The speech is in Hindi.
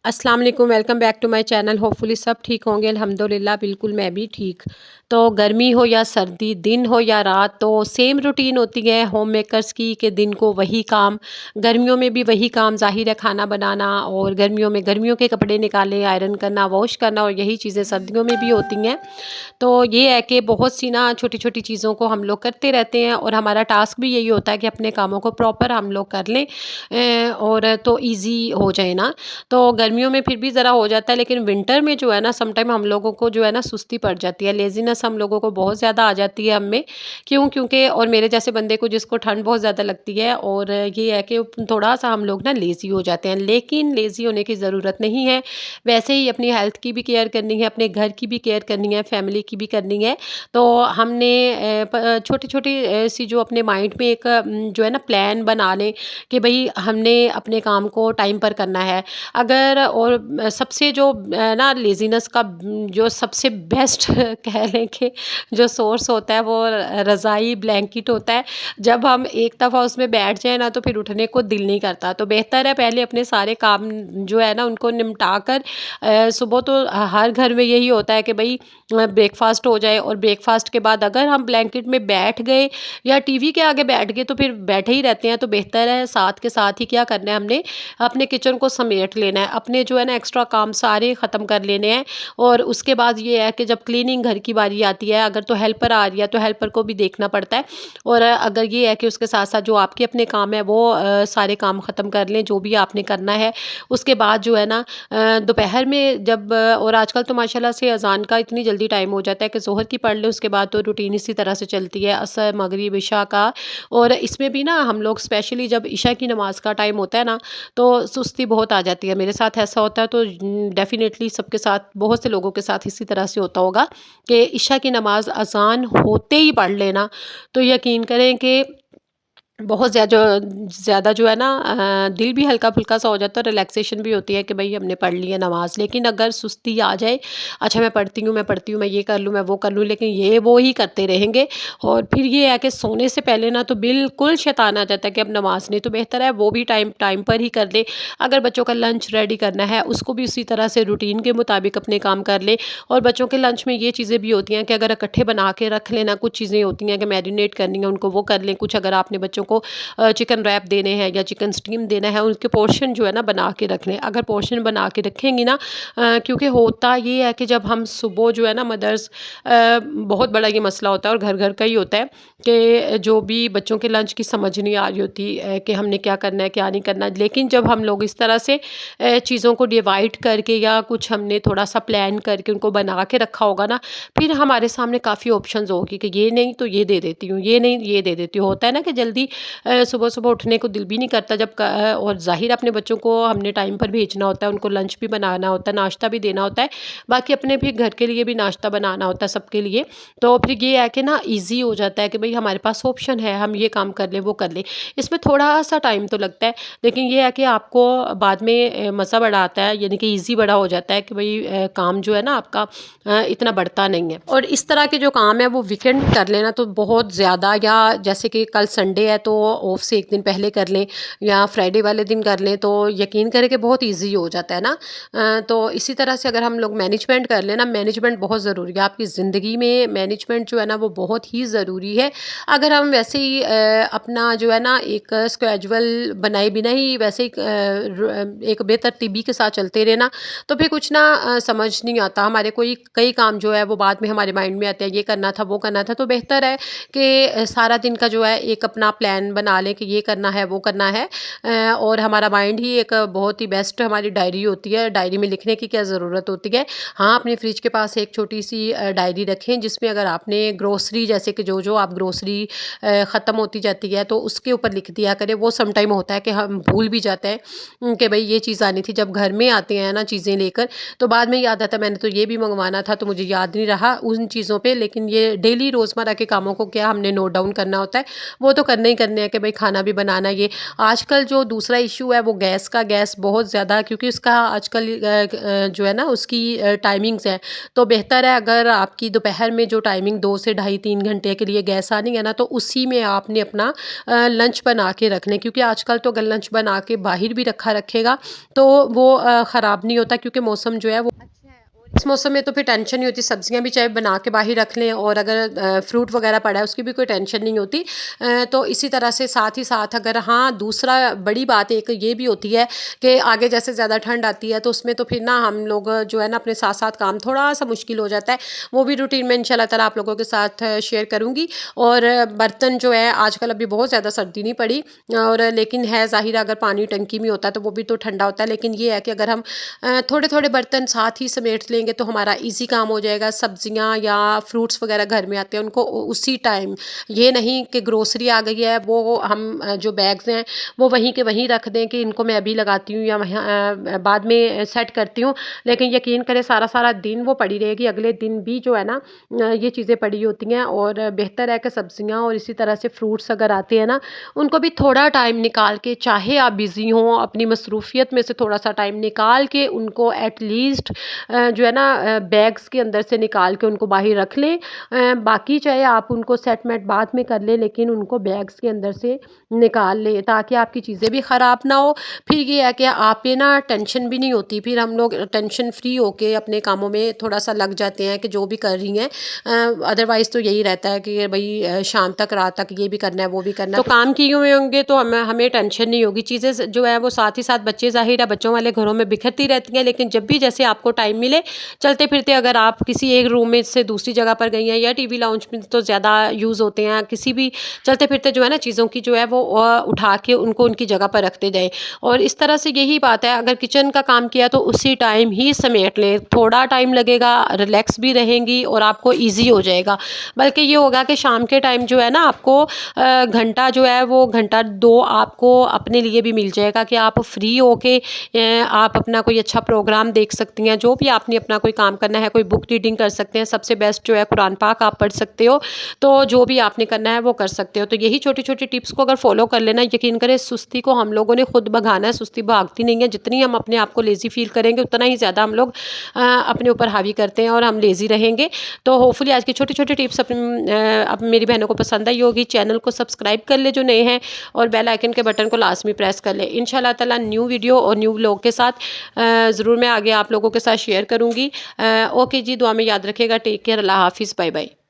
अस्सलाम वालेकुम, welcome back to my channel. Hopefully सब ठीक होंगे। अल्हम्दुलिल्लाह बिल्कुल मैं भी ठीक। तो गर्मी हो या सर्दी, दिन हो या रात, तो सेम रूटीन होती है होम मेकर्स की कि दिन को वही काम, गर्मियों में भी वही काम ज़ाहिर है, खाना बनाना। और गर्मियों में गर्मियों के कपड़े निकाले, आयरन करना, वॉश करना, और यही चीज़ें सर्दियों में भी होती हैं। तो ये है कि बहुत सी ना छोटी-छोटी चीज़ों को हम लोग करते रहते हैं और हमारा टास्क भी यही होता है कि अपने कामों को प्रॉपर हम लोग कर लें, और तो ईज़ी हो जाए ना। तो गर्मियों में फिर भी ज़रा हो जाता है, लेकिन विंटर में जो है ना सम टाइम हम लोगों को जो है ना सुस्ती पड़ जाती है, लेज़ीनेस हम लोगों को बहुत ज़्यादा आ जाती है हम में। क्यों? क्योंकि और मेरे जैसे बंदे को जिसको ठंड बहुत ज़्यादा लगती है, और ये है कि थोड़ा-सा हम लोग ना लेज़ी हो जाते हैं, लेकिन लेज़ी होने की ज़रूरत नहीं है। वैसे ही अपनी हेल्थ की भी केयर करनी है, अपने घर की भी केयर करनी है, फैमिली की भी करनी है। तो हमने छोटी-छोटी सी जो अपने माइंड में एक जो है ना प्लान बना लें कि भई हमने अपने काम को टाइम पर करना है। अगर और सबसे जो ना लेज़ीनेस का जो सबसे बेस्ट कह लें कि जो सोर्स होता है वो रज़ाई ब्लैंकेट होता है। जब हम एक दफ़ा उसमें बैठ जाएँ ना तो फिर उठने को दिल नहीं करता। तो बेहतर है पहले अपने सारे काम जो है ना उनको निपटा कर सुबह तो हर घर में यही होता है कि भई ब्रेकफ़ास्ट हो जाए, और ब्रेकफ़ास्ट के बाद अगर हम ब्लैंकेट में बैठ गए या टीवी के आगे बैठ गए तो फिर बैठे ही रहते हैं। तो बेहतर है साथ के साथ ही क्या करना है, हमने अपने किचन को समेट लेना है, अपने जो है ना एक्स्ट्रा काम सारे ख़त्म कर लेने हैं। और उसके बाद ये है कि जब क्लीनिंग घर की बारी आती है, अगर तो हेल्पर आ रही है तो हेल्पर को भी देखना पड़ता है। और अगर ये है कि उसके साथ साथ जो आपके अपने काम है वो सारे काम ख़त्म कर लें जो भी आपने करना है। उसके बाद जो है ना दोपहर में जब और आजकल तो माशाल्लाह से अज़ान का इतनी जल्दी टाइम हो जाता है कि ज़ोहर की पढ़ लें, उसके बाद तो रूटीन इसी तरह से चलती है, असर, मगरिब, इशा का। और इसमें भी ना हम लोग स्पेशली जब इशा की नमाज़ का टाइम होता है ना तो सुस्ती बहुत आ जाती है। मेरे साथ ऐसा होता है, तो डेफ़िनेटली सबके साथ, बहुत से लोगों के साथ इसी तरह से होता होगा कि इशा की नमाज़ अज़ान होते ही पढ़ लेना, तो यकीन करें कि बहुत ज़्यादा जो है ना दिल भी हल्का-फुल्का सा हो जाता है, रिलैक्सेशन भी होती है कि भई हमने पढ़ ली है नमाज़। लेकिन अगर सुस्ती आ जाए, अच्छा मैं पढ़ती हूँ, मैं ये कर लूँ, मैं वो कर लूँ, लेकिन ये वो ही करते रहेंगे। और फिर ये है कि सोने से पहले ना तो बिल्कुल शैतान आ जाता है कि अब नमाज़ नहीं, तो बेहतर है वो भी टाइम टाइम पर ही कर लें। अगर बच्चों का लंच रेडी करना है, उसको भी उसी तरह से रूटीन के मुताबिक अपने काम कर लें। और बच्चों के लंच में ये चीज़ें भी होती हैं कि अगर इकट्ठे बना के रख लेना, कुछ चीज़ें होती हैं कि मैरिनेट करनी है उनको, वो कर लें। कुछ अगर आपने बच्चों को चिकन रैप देने हैं या चिकन स्टीम देना है, उनके पोर्शन जो है ना बना के रख लें। अगर पोर्शन बना के रखेंगी ना, क्योंकि होता ये है कि जब हम सुबह जो है ना मदर्स, बहुत बड़ा ये मसला होता है और घर घर का ही होता है कि जो भी बच्चों के लंच की समझ नहीं आ रही होती कि हमने क्या करना है क्या नहीं करना। लेकिन जब हम लोग इस तरह से चीज़ों को डिवाइड करके या कुछ हमने थोड़ा सा प्लान करके उनको बना के रखा होगा ना, फिर हमारे सामने काफ़ी ऑप्शंस होगी कि ये नहीं तो ये दे देती हूँ, ये नहीं ये दे देती हूँ। होता है ना कि जल्दी सुबह-सुबह उठने को दिल भी नहीं करता जब और ज़ाहिर अपने बच्चों को हमने टाइम पर भेजना होता है, उनको लंच भी बनाना होता है, नाश्ता भी देना होता है, बाकी अपने भी घर के लिए भी नाश्ता बनाना होता है सबके लिए। तो फिर ये है कि ना ईज़ी हो जाता है कि भई हमारे पास ऑप्शन है, हम ये काम कर लें, वो कर लें। इसमें थोड़ा-सा टाइम तो लगता है, लेकिन ये है कि आपको बाद में मज़ा बड़ा आता है, यानी कि ईज़ी बड़ा हो जाता है कि भई काम जो है ना आपका इतना बढ़ता नहीं है। और इस तरह के जो काम है वो वीकेंड कर लेना तो बहुत ज़्यादा, या जैसे कि कल संडे है तो ऑफ से एक दिन पहले कर लें या फ्राइडे वाले दिन कर लें, तो यकीन करें कि बहुत ईजी हो जाता है ना। तो इसी तरह से अगर हम लोग मैनेजमेंट कर लें ना, मैनेजमेंट बहुत ज़रूरी है आपकी ज़िंदगी में। मैनेजमेंट जो है ना वो बहुत ही ज़रूरी है। अगर हम वैसे ही अपना जो है ना एक स्केड्यूल बनाए बिना ही वैसे ही एक बेतरतीबी के साथ चलते रहे ना, तो फिर कुछ ना समझ नहीं आता। हमारे कोई कई काम जो है वो बाद में हमारे माइंड में आते हैं, ये करना था वो करना था। तो बेहतर है कि सारा दिन का जो है एक अपना प्लान बना लें कि ये करना है वो करना है। और हमारा माइंड ही एक बहुत ही बेस्ट हमारी डायरी होती है। डायरी में लिखने की क्या ज़रूरत होती है। हाँ, अपने फ्रिज के पास एक छोटी सी डायरी रखें जिसमें अगर आपने ग्रोसरी, जैसे कि जो आप ग्रोसरी ख़त्म होती जाती है तो उसके ऊपर लिख दिया करें। वो सम टाइम होता है कि हम भूल भी जाते हैं कि भाई ये चीज़ आनी थी। जब घर में आते हैं ना चीज़ें लेकर, तो बाद में याद आता है मैंने तो ये भी मंगवाना था, तो मुझे याद नहीं रहा उन चीज़ों पे। लेकिन ये डेली रोज़मर्रा के कामों को क्या हमने नोट डाउन करना होता है, वो तो करना ही करने हैं कि भाई खाना भी बनाना ये। आजकल जो दूसरा इशू है वो गैस का, गैस बहुत ज़्यादा, क्योंकि उसका आजकल जो है ना उसकी टाइमिंग्स हैं। तो बेहतर है अगर आपकी दोपहर में जो टाइमिंग 2 से ढाई 3 घंटे के लिए गैस आनी है ना, तो उसी में आपने अपना लंच बना के रख लें, क्योंकि आजकल तो अगर लंच बना के बाहर भी रखा रखेगा तो वो ख़राब नहीं होता, क्योंकि मौसम जो है वो अच्छा है। और इस मौसम में तो फिर टेंशन नहीं होती, सब्जियां भी चाहे बना के बाहर रख लें, और अगर फ्रूट वगैरह पड़ा है उसकी भी कोई टेंशन नहीं होती। तो इसी तरह से साथ ही साथ अगर, हाँ, दूसरा बड़ी बात एक ये भी होती है कि आगे जैसे ज़्यादा ठंड आती है तो उसमें तो फिर ना हम लोग जो है ना अपने साथ साथ काम थोड़ा सा मुश्किल हो जाता है। वो भी रूटीन में इंशाल्लाह ताला आप लोगों के साथ शेयर करूँगी। और बर्तन जो है आजकल अभी बहुत ज़्यादा सर्दी नहीं पड़ी, और लेकिन है ज़ाहिर है अगर पानी टंकी में होता है तो वो भी तो ठंडा होता है, लेकिन ये है कि अगर हम थोड़े थोड़े बर्तन साथ ही समेट लेंगे तो हमारा इजी काम हो जाएगा। सब्जियां या फ्रूट्स वगैरह घर में आते हैं उनको उसी टाइम, ये नहीं कि ग्रोसरी आ गई है वो हम जो बैग्स हैं वो वहीं के वहीं रख दें कि इनको मैं अभी लगाती हूँ या बाद में सेट करती हूँ। लेकिन यकीन करें सारा सारा दिन वो पड़ी रहेगी, अगले दिन भी जो है ना ये चीज़ें पड़ी होती हैं। और बेहतर है कि सब्जियां और इसी तरह से फ्रूट्स अगर आते हैं ना, उनको भी थोड़ा टाइम निकाल के, चाहे आप बिज़ी हों, अपनी मसरूफ़ियत में से थोड़ा सा टाइम निकाल के उनको एटलीस्ट जो है ना बैग्स के अंदर से निकाल के उनको बाहर रख लें। बाकी चाहे आप उनको सेटमेंट बाद में कर लें, लेकिन उनको बैग्स के अंदर से निकाल लें ताकि आपकी चीज़ें भी ख़राब ना हो। फिर ये है कि आप पे ना टेंशन भी नहीं होती, फिर हम लोग टेंशन फ्री होके अपने कामों में थोड़ा सा लग जाते हैं कि जो भी कर रही हैं। अदरवाइज़ तो यही रहता है कि भाई शाम तक रात तक ये भी करना है वो भी करना है, तो काम किए हुए होंगे तो हमें टेंशन नहीं होगी। चीज़ें जो है वो साथ ही साथ, बच्चे ज़ाहिर है बच्चों वाले घरों में बिखरती रहती हैं, लेकिन जब भी जैसे आपको टाइम मिले चलते फिरते, अगर आप किसी एक रूम में से दूसरी जगह पर गई हैं, या टीवी लाउंज में तो ज़्यादा यूज़ होते हैं, किसी भी चलते फिरते जो है ना चीज़ों की जो है वो उठा के उनको उनकी जगह पर रखते जाएं। और इस तरह से यही बात है, अगर किचन का काम किया तो उसी टाइम ही समेट लें, थोड़ा टाइम लगेगा, रिलैक्स भी रहेंगी और आपको ईजी हो जाएगा। बल्कि ये होगा कि शाम के टाइम जो है ना आपको घंटा जो है वो घंटा 2 आपको अपने लिए भी मिल जाएगा कि आप फ्री होके आप अपना कोई अच्छा प्रोग्राम देख सकती हैं, जो भी आपने अपना कोई काम करना है, कोई बुक रीडिंग कर सकते हैं, सबसे बेस्ट जो है कुरान पाक आप पढ़ सकते हो। तो जो भी आपने करना है वो कर सकते हो। तो यही छोटी छोटी टिप्स को अगर फॉलो कर लेना, यकीन करें सुस्ती को हम लोगों ने खुद भगाना है, सुस्ती भागती नहीं है। जितनी हम अपने आप को लेज़ी फील करेंगे उतना ही ज़्यादा हम लोग अपने ऊपर हावी करते हैं और हम लेज़ी रहेंगे। तो होपफुली आज की छोटी छोटी टिप्स अब मेरी बहनों को पसंद आई होगी। चैनल को सब्सक्राइब कर ले जो नए हैं, और बेल आइकन के बटन को लाजमी प्रेस कर ले। इंशाल्लाह ताला न्यू वीडियो और न्यू व्लॉग के साथ ज़रूर मैं आगे आप लोगों के साथ शेयर करूँगी। ओके जी, दुआ में याद रखिएगा। टेक केयर, अल्लाह हाफिज़, बाय बाय।